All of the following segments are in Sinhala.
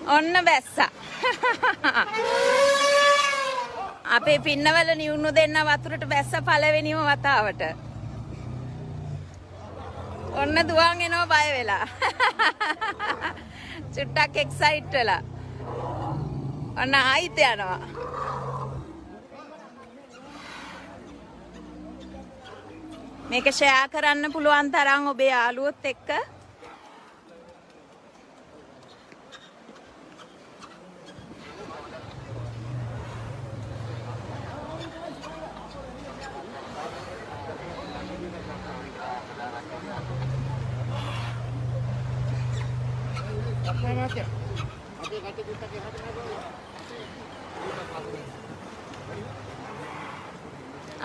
ඔන්න බැස්සා. අපේ පින්නවල නියුණු දෙන්න වතුරට බැස්ස පළවෙනිම වතාවට. ඔන්න දුවන් එනවා බය වෙලා. චුට්ටක් එක්සයිට් වෙලා. ඔන්න ආයිත් යනවා. මේක ෂෙයා කරන්න පුළුවන් තරම් ඔබේ යාළුවොත් එක්ක.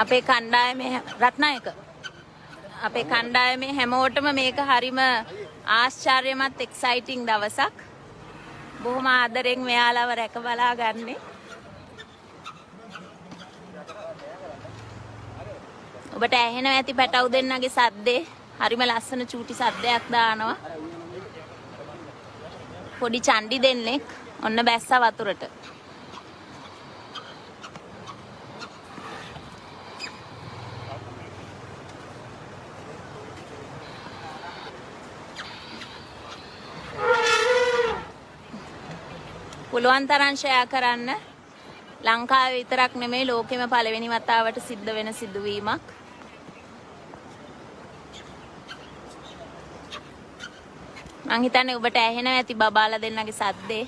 අපේ කණ්ඩායමේ රත්නායක අපේ කණ්ඩායමේ හැමෝටම මේක හරිම ආශ්චර්යමත් එක්සයිටිං දවසක්. බොහොම ආදරෙන් මෙයාලව රැක බලා ගන්නේ. ඔබට ඇහෙනවා ඇති පැටව් දෙන්නගේ සද්දේ. හරිම ලස්සන චූටි සද්දයක් දානවා. පොඩි චණ්ඩි දෙන්නෙක් ඔන්න බැස්සා වතුරට. පුළුවන් තරම් ෂෙයා කරන්න. ලංකාවේ විතරක් නෙමෙයි ලෝකෙම පළවෙනි වතාවට සිද්ධ වෙන සිදුවීමක්. මං හිතන්නේ ඔබට ඇහෙනවා ඇති බබාලා දෙන්නගේ සද්දේ.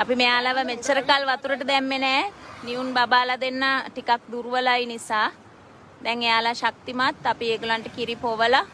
අපි මෙයාලව මෙච්චර කල් වතුරට දැම්මේ නෑ. නියුන් බබාලා දෙන්න ටිකක් දුර්වලයි නිසා. දැන් එයාලා ශක්තිමත්. අපි ඒගොල්ලන්ට කිරි පොවලා